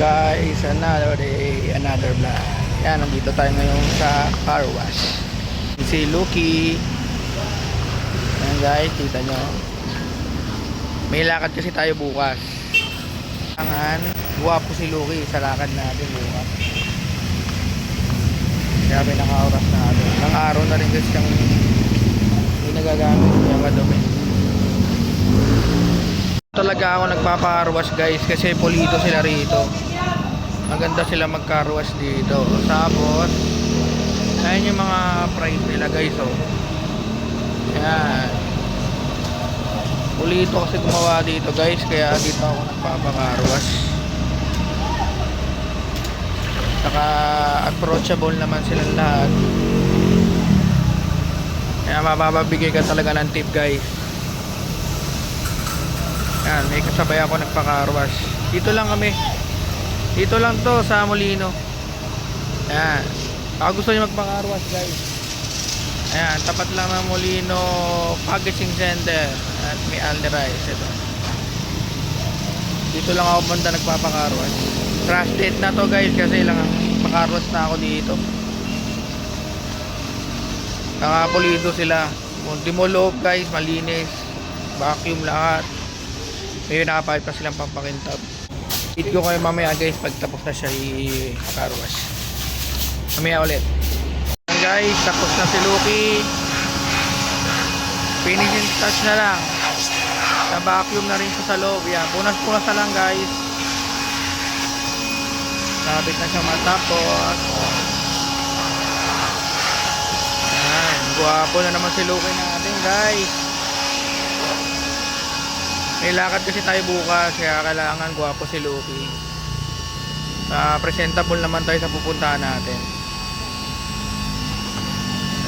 Guys, another day, another vlog. Yan, nandito tayo ngayon sa car wash. Si Lucky. Yan guys, kita nyo. May lakad kasi tayo bukas. Kailangan, guwapo si Lucky sa lakad natin bukas. Kaya pinaka-oras natin. Ang araw na rin kasi siyang hindi nagagamit. Yung madumi. Talaga ako nagpapa-carwash guys kasi pulido sila rito. Maganda sila mag-carwash dito. Tapos ayan yung mga price nila guys, oh. Ayan. Pulido kasi gumawa dito guys, kaya dito ako nagpapa-carwash. Saka approachable naman silang lahat. Kaya mapapabigay ka talaga ng tip guys. Yan, may kasabay ako nagpa-carwash. Dito lang kami. Dito lang to sa Molino. Ayan. Baka gusto nyo magpa-carwash guys. Ayan, tapat lang ng Molino Packaging Center. At may Alderize. Ito. Dito lang ako banda nagpapa-carwash. Crash date na to guys kasi lang makarwash na ako dito. Nakapulido sila. Di mo loob guys, malinis. Vacuum lahat. May nakapalit pa silang pampakintab. Hit ko kayo mamaya guys pag tapos na siya i-car wash. Mamaya ulit. Ayan guys, tapos na si Lucky. Finishing touch na lang. Sa vacuum na rin siya sa loob. Yan, punas-punas na lang guys. Sabit na siya matapos. Ayan, guwapo na naman si Lucky natin guys. May lakad kasi tayo bukas, kaya kailangan guwapo si Lucky. Presentable naman tayo sa pupuntahan natin.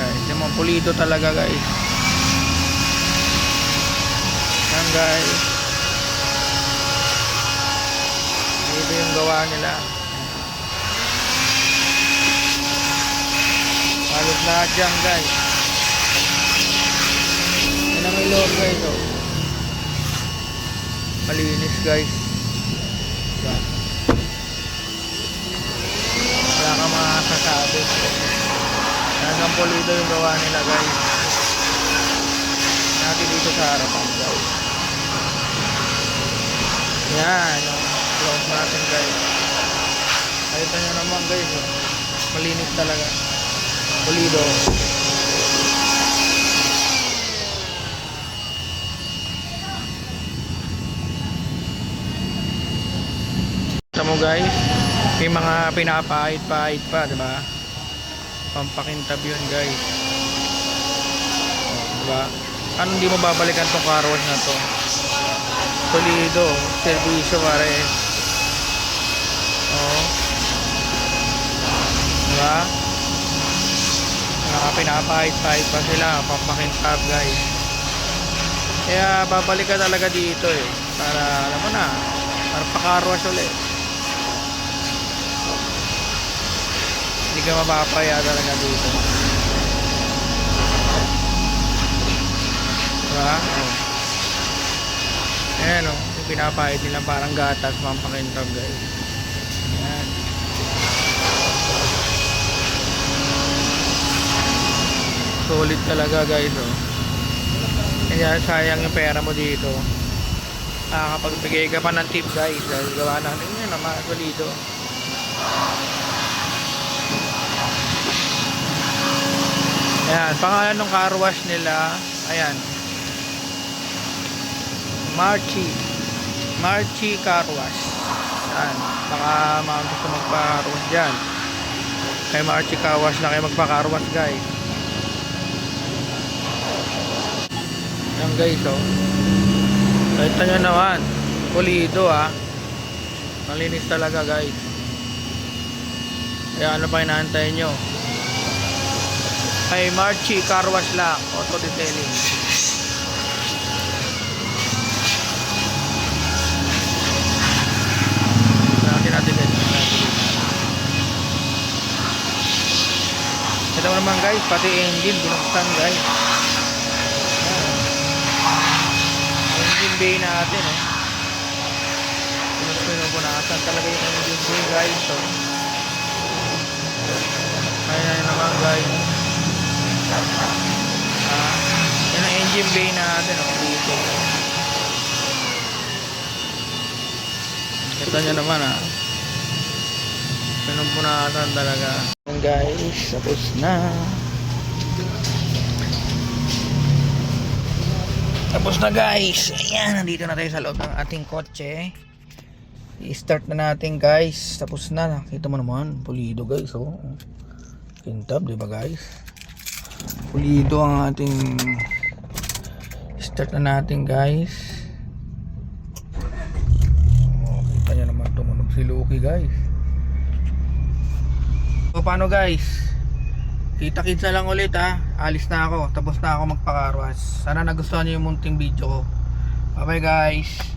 Guys, yung mga pulido talaga guys. Yan guys. Ito yung gawa nila. Halos lahat dyan guys. Yan ang ilog guys, oh. Malinis guys. Wala ka makasasabi. Hanggang pulido yung gawa nila guys. Natin dito sa harapan guys. Yan, close natin guys. Nakita nyo naman guys, oh. Malinis talaga. Pulido. Mo guys, may mga pinapahit-pahit pa, diba? Pampakintab yun guys. Diba? Ano hindi mo babalikan tong car wash na to? Solido, servisyo pare. Oh. Diba? Mga pinapahit-pahit pa sila, pampakintab guys. Kaya babalik ka talaga dito eh. Para, alam mo na, para pa-car wash ulit. Hindi ka mapapaya talaga dito. Diba? Oh. Ayan o. Yung pinapahit nila parang gatas, pampakintab guys. Ayan. Solid talaga guys o. Kaya sayang yung pera mo dito. Nakakapagbigay ka pa ng tip guys. Dahil gawa natin yun naman. Solido. Ayan, pangalan ng car wash nila, ayan, Marchi Car Wash. Ayan, baka mga gusto magpa-car wash dyan. Kay Marchi Car Wash na kayo magpa-car wash guys. Ayan guys, oh. Kahit nyo naman, pulido ah. Malinis talaga guys. Kaya ano pa inaantay nyo? Ay Marchi Car Wash lang, auto detailing. Natin guys. Ito naman guys, pati engine binuksan guys. Engine bay natin, oh. Pinuksan po natin. saan talaga yung engine bay guys. So, ayan naman guys. Yan ang engine bay natin dito. Kita nyo naman pinumpunatan talaga. Ayan guys, tapos na. Tapos na guys. Ayan, nandito na tayo sa loob ng ating kotse. I-start na natin guys. Tapos na. Nakita mo naman, pulido guys. Oh. Kintab, diba guys? Pulido ang ating start na natin guys. Oh, kita nyo naman tumunog si Lucky guys. So paano guys? Kita-kits na lang ulit Alis na ako. Tapos na ako magpakarwas. Sana nagustuhan nyo yung munting video ko. Bye bye guys.